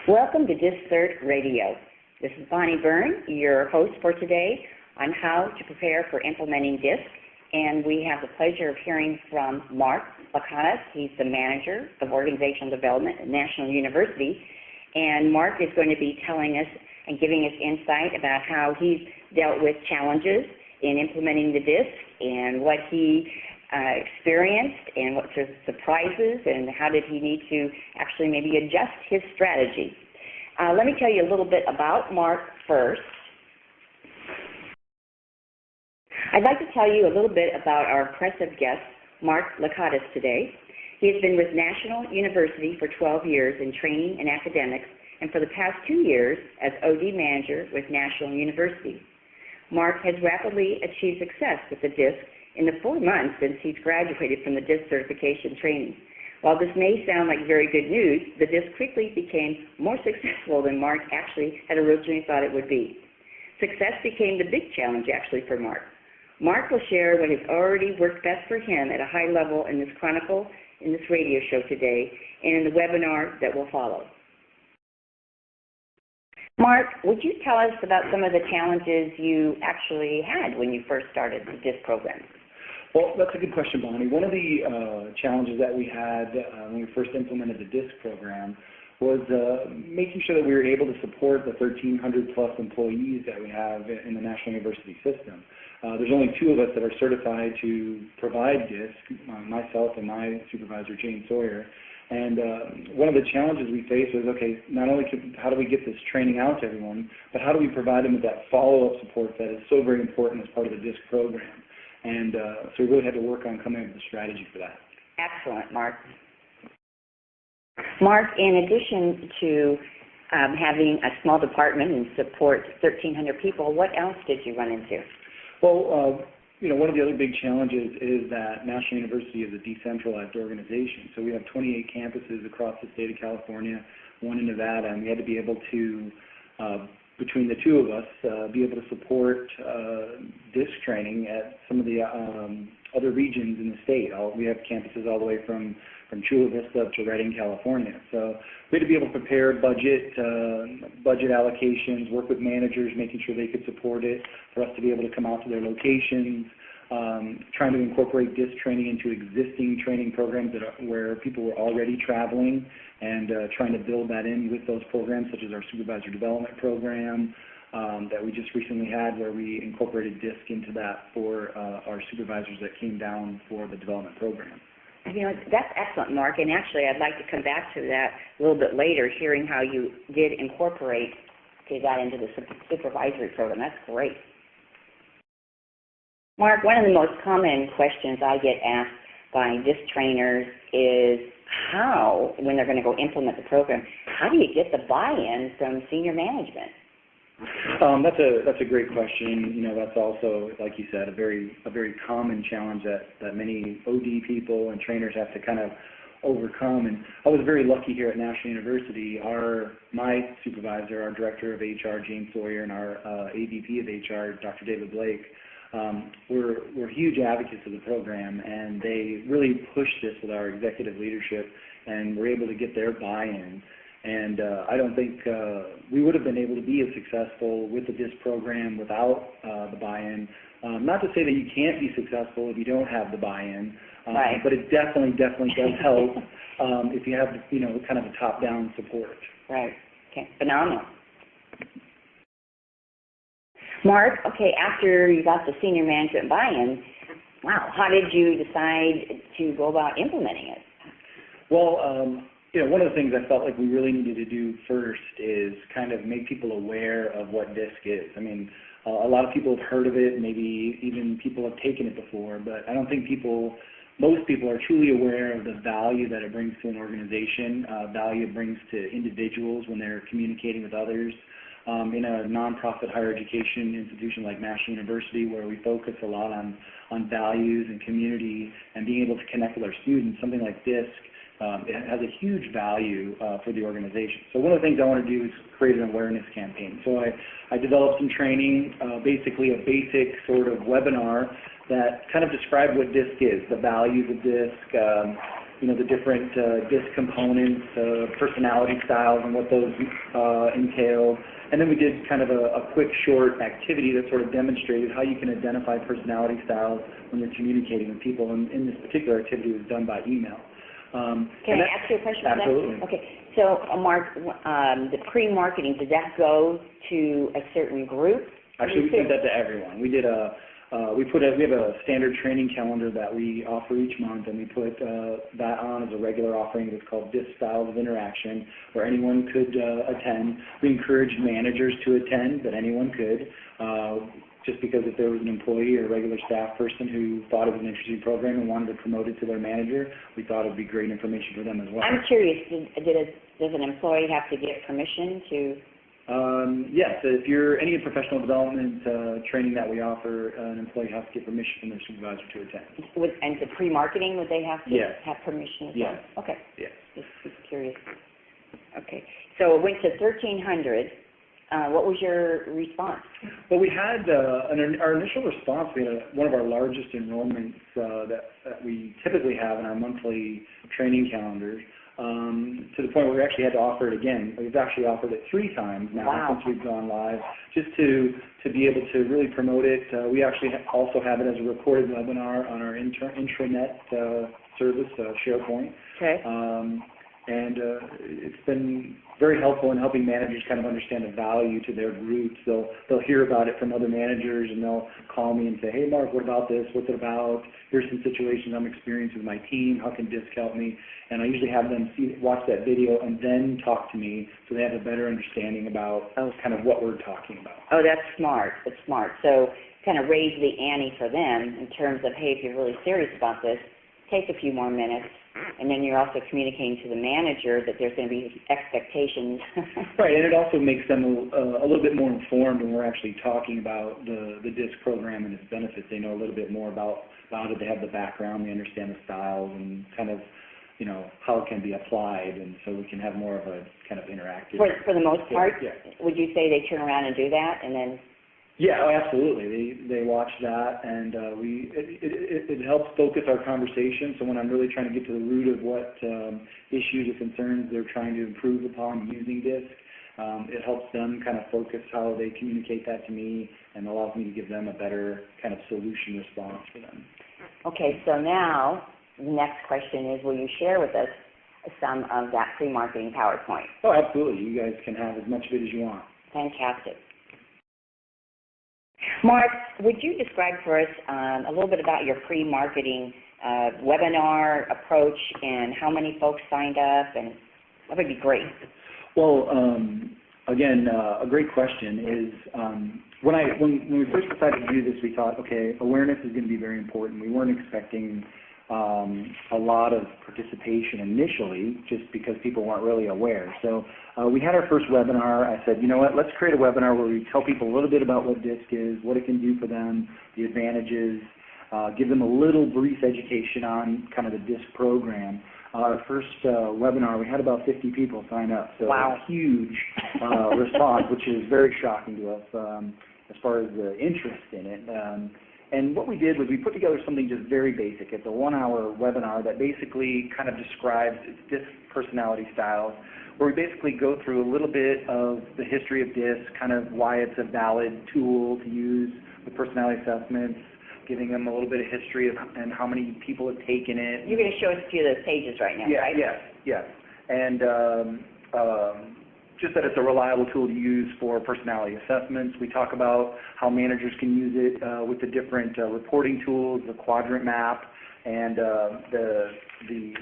Welcome to DISCcert Radio. This is Bonnie Byrne, your host for today on how to prepare for implementing DISC. And we have the pleasure of hearing from Mark Lakatos. He's the Manager of Organizational Development at National University. And Mark is going to be telling us and giving us insight about how he's dealt with challenges in implementing the DISC and what he experienced and what sort of surprises and how did he need to actually maybe adjust his strategy. Let me tell you a little bit about Mark first. I'd like to tell you a little bit about our impressive guest, Mark Lakatos, today. He has been with National University for 12 years in training and academics, and for the past 2 years as OD Manager with National University. Mark has rapidly achieved success with the DISC in the 4 months since he's graduated from the DISC certification training. While this may sound like very good news, the DISC quickly became more successful than Mark actually had originally thought it would be. Success became the big challenge actually for Mark. Mark will share what has already worked best for him at a high level in this chronicle, in this radio show today, and in the webinar that will follow. Mark, would you tell us about some of the challenges you actually had when you first started the DISC program? Well, that's a good question, Bonnie. One of the challenges that we had when we first implemented the DISC program was making sure that we were able to support the 1,300 plus employees that we have in the National University system. There's only 2 of us that are certified to provide DISC, myself and my supervisor, Jane Sawyer. And one of the challenges we faced was, okay, not only how do we get this training out to everyone, but how do we provide them with that follow-up support that is so very important as part of the DISC program. And so we really had to work on coming up with a strategy for that. Excellent, Mark. Mark, in addition to having a small department and support 1,300 people, what else did you run into? Well, one of the other big challenges is that National University is a decentralized organization. So we have 28 campuses across the state of California, 1 in Nevada, and we had to be able to, between the 2 of us, be able to support DISC training at some of the other regions in the state. We have campuses all the way from Chula Vista up to Redding, California. So we had to be able to prepare budget allocations, work with managers, making sure they could support it, for us to be able to come out to their locations, trying to incorporate DISC training into existing training programs where people were already traveling, and trying to build that in with those programs, such as our supervisor development program that we just recently had, where we incorporated DISC into that for our supervisors that came down for the development program. That's excellent, Mark, and actually I'd like to come back to that a little bit later, hearing how you did incorporate that into the supervisory program. That's great. Mark, one of the most common questions I get asked by DISC trainers is how, when they're going to go implement the program, how do you get the buy-in from senior management? That's a great question. That's also, like you said, a very common challenge that many OD people and trainers have to kind of overcome. And I was very lucky here at National University. My supervisor, our director of HR, Jane Sawyer, and our AVP of HR, Dr. David Blake, were huge advocates of the program, and they really pushed this with our executive leadership, and were able to get their buy-in. And I don't think we would have been able to be as successful with the DISC program without the buy-in. Not to say that you can't be successful if you don't have the buy-in, right. But it definitely does help if you have, kind of a top-down support. Right. Okay. Phenomenal. Mark, okay, after you got the senior management buy-in, wow, how did you decide to go about implementing it? Well, one of the things I felt like we really needed to do first is kind of make people aware of what DISC is. I mean, a lot of people have heard of it, maybe even people have taken it before, but I don't think most people are truly aware of the value that it brings to an organization, value it brings to individuals when they're communicating with others. In a nonprofit higher education institution like National University, where we focus a lot on values and community and being able to connect with our students, something like DISC, it has a huge value for the organization. So one of the things I want to do is create an awareness campaign. So I developed some training, basically a basic sort of webinar that kind of described what DISC is, the values of DISC, the different DISC components, personality styles, and what those entailed. And then we did kind of a quick, short activity that sort of demonstrated how you can identify personality styles when you're communicating with people. And in this particular activity, it was done by email. Can I ask you a question about that? Absolutely. Okay. So, Mark, the pre-marketing, did that go to a certain group? Actually, we sent that to everyone. We did we have a standard training calendar that we offer each month, and we put that on as a regular offering. It's called DISC Styles of Interaction, where anyone could attend. We encouraged managers to attend, but anyone could. Just because if there was an employee or a regular staff person who thought it was an interesting program and wanted to promote it to their manager, we thought it would be great information for them as well. I'm curious, does an employee have to get permission to? Yes, if you're any professional development training that we offer, an employee has to get permission from their supervisor to attend. And the pre-marketing, would they have to have permission as well? Yes. Okay. Yes. Just curious. Okay. So it went to 1,300. What was your response? Well, we had our initial response. We had one of our largest enrollments that we typically have in our monthly training calendars. To the point where we actually had to offer it again. We've actually offered it 3 times now since we've gone live, just to be able to really promote it. We actually also have it as a recorded webinar on our intranet service, SharePoint. Okay. And it's been very helpful in helping managers kind of understand the value to their groups. They'll hear about it from other managers, and they'll call me and say, hey, Mark, what about this? What's it about? Here's some situations I'm experiencing with my team. How can DISC help me? And I usually have them watch that video and then talk to me so they have a better understanding about kind of what we're talking about. Oh, that's smart. That's smart. So kind of raise the ante for them in terms of, hey, if you're really serious about this, take a few more minutes. And then you're also communicating to the manager that there's going to be expectations. Right, and it also makes them a little bit more informed when we're actually talking about the DISC program and its benefits. They know a little bit more about it. They have the background, they understand the styles and kind of, how it can be applied, and so we can have more of a kind of interactive. For the most part, yeah. Would you say they turn around and do that, and then? Yeah, absolutely. They watch that, and it helps focus our conversation. So when I'm really trying to get to the root of what issues or concerns they're trying to improve upon using DISC, it helps them kind of focus how they communicate that to me, and allows me to give them a better kind of solution response for them. Okay, so now the next question is, will you share with us some of that pre-marketing PowerPoint? Oh, absolutely. You guys can have as much of it as you want. Fantastic. Mark, would you describe for us a little bit about your pre-marketing webinar approach and how many folks signed up? And that would be great. Well, again, a great question is when we first decided to do this, we thought, okay, awareness is going to be very important. We weren't expecting a lot of participation initially, just because people weren't really aware. So we had our first webinar. I said, you know what, let's create a webinar where we tell people a little bit about what DISC is, what it can do for them, the advantages, give them a little brief education on kind of the DISC program. Our first webinar, we had about 50 people sign up, so a huge response, which is very shocking to us as far as the interest in it. And what we did was we put together something just very basic. It's a 1-hour webinar that basically kind of describes DISC personality styles, where we basically go through a little bit of the history of DISC, kind of why it's a valid tool to use with personality assessments, giving them a little bit of history and how many people have taken it. You're going to show us a few of those pages right now, right? Yes. And just that it's a reliable tool to use for personality assessments. We talk about how managers can use it with the different reporting tools, the quadrant map, and the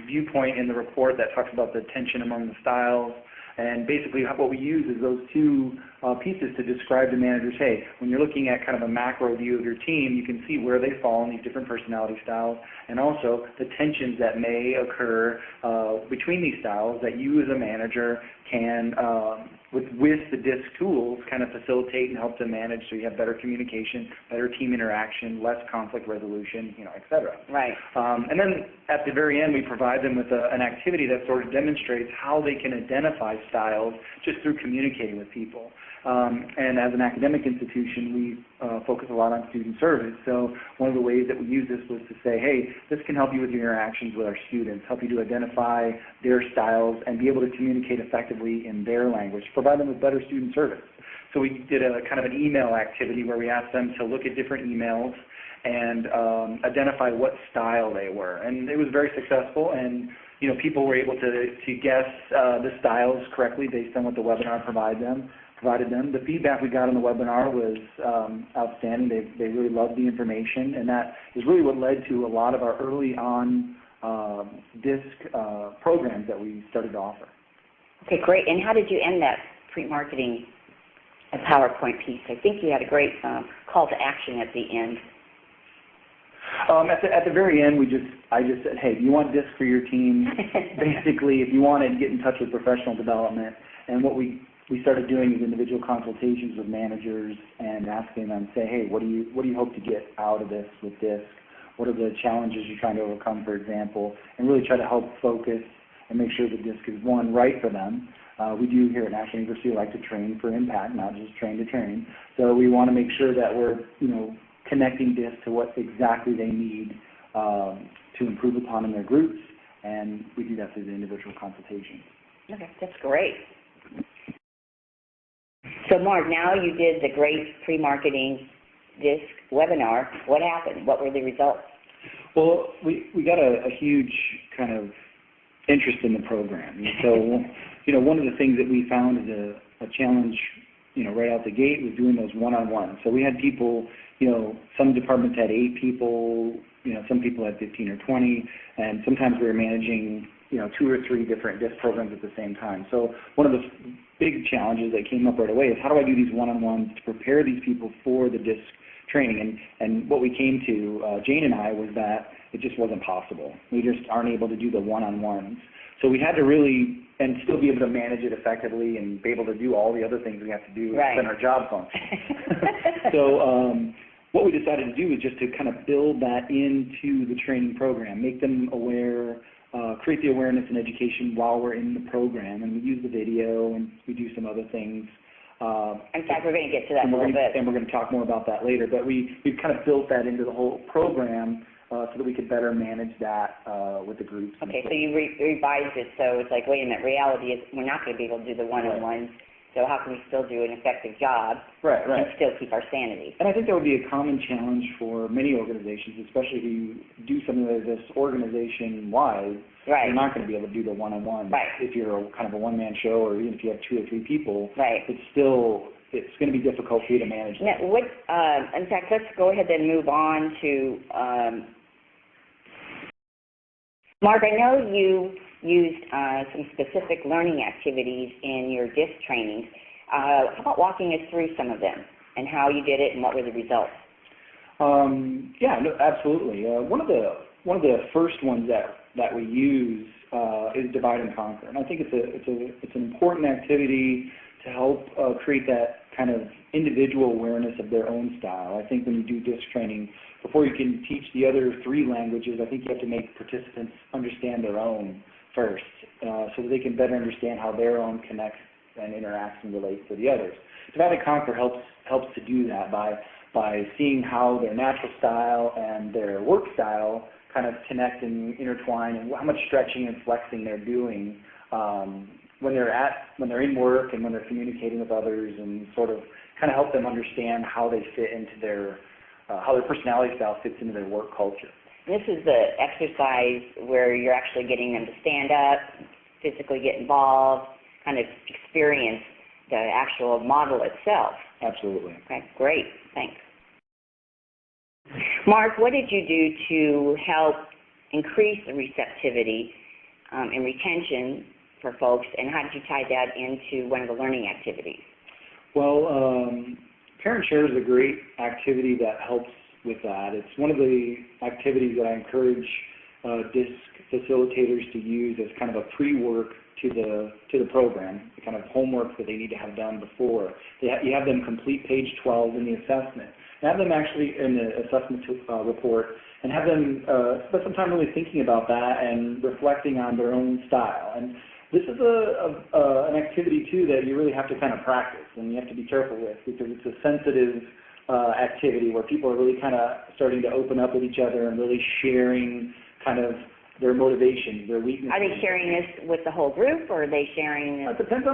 viewpoint in the report that talks about the tension among the styles. And basically what we use is those two pieces to describe to managers, hey, when you're looking at kind of a macro view of your team, you can see where they fall in these different personality styles, and also the tensions that may occur between these styles that you as a manager can, with the DISC tools, kind of facilitate and help them manage, so you have better communication, better team interaction, less conflict resolution, et cetera. Right. And then at the very end, we provide them with an activity that sort of demonstrates how they can identify styles just through communicating with people. And as an academic institution, we focus a lot on student service. So one of the ways that we use this was to say, hey, this can help you with your interactions with our students, help you to identify their styles and be able to communicate effectively in their language, provide them with better student service. So we did a kind of an email activity where we asked them to look at different emails and identify what style they were. And it was very successful, and people were able to guess the styles correctly based on what the webinar provided them. The feedback we got on the webinar was outstanding. They really loved the information, and that is really what led to a lot of our early on DISC programs that we started to offer. Okay, great. And how did you end that pre-marketing PowerPoint piece? I think you had a great call to action at the end. At the very end, I just said, hey, do you want DISC for your team? Basically, if you want to get in touch with professional development, and what we started doing is individual consultations with managers and asking them, say, hey, what do you hope to get out of this with DISC? What are the challenges you're trying to overcome, for example, and really try to help focus and make sure that DISC is, one, right for them. We do here at National University like to train for impact, not just train to train. So we want to make sure that we're, connecting DISC to what exactly they need to improve upon in their groups, and we do that through the individual consultation. Okay, that's great. So Mark, now you did the great pre-marketing DISC webinar. What happened? What were the results? Well, we got a huge kind of interest in the program. So, one of the things that we found is a challenge, right out the gate was doing those one-on-ones. So we had people, some departments had 8 people, some people had 15 or 20, and sometimes we were managing, 2 or 3 different DISC programs at the same time. So one of the big challenges that came up right away is how do I do these one-on-ones to prepare these people for the DISC training? And what we came to, Jane and I, was that it just wasn't possible. We just aren't able to do the one-on-ones. So we had to really, and still be able to manage it effectively and be able to do all the other things we have to do right. within our job function. So what we decided to do is just to kind of build that into the training program, make them aware, create the awareness and education while we're in the program, and we use the video and we do some other things. In fact, we're going to get to that in a little bit. And we're going to talk more about that later, but we've kind of built that into the whole program so that we could better manage that with the groups. Okay, so you revised it, so it's like, wait a minute, reality is we're not going to be able to do the one-on-ones, so how can we still do an effective job and still keep our sanity? And I think that would be a common challenge for many organizations, especially if you do something like this organization-wide. Right. You're not going to be able to do the one-on-one. Right. If you're kind of a one-man show, or even if you have 2 or 3 people, right. It's going to be difficult for you to manage that. Now, in fact, let's go ahead and move on to Mark. I know you used some specific learning activities in your DISC trainings. How about walking us through some of them and how you did it and what were the results? Yeah, no, absolutely. One of the first ones that we use is divide and conquer, and I think it's an important activity to help create that kind of individual awareness of their own style. I think when you do DISC training, before you can teach the other 3 languages, I think you have to make participants understand their own first, so that they can better understand how their own connects and interacts and relates to the others. Divide and conquer helps to do that by seeing how their natural style and their work style kind of connect and intertwine, and how much stretching and flexing they're doing when they're in work and when they're communicating with others, and sort of kind of help them understand how they fit into their how their personality style fits into their work culture. This is the exercise where you're actually getting them to stand up, physically get involved, kind of experience the actual model itself. Absolutely. Okay, great, thanks. Mark, what did you do to help increase the receptivity and retention for folks, and how did you tie that into one of the learning activities? Well, Parent Share is a great activity that helps with that. It's one of the activities that I encourage DISC facilitators to use as kind of a pre-work to the program, the kind of homework that they need to have done before. You have them complete page 12 in the assessment. And have them actually in the assessment report, and have them spend some time really thinking about that and reflecting on their own style. And This is an activity, too, that you really have to kind of practice, and you have to be careful with, because it's a sensitive activity where people are really kind of starting to open up with each other and really sharing kind of their motivations, their weaknesses. Are they sharing this with the whole group, or are they sharing this? It depends on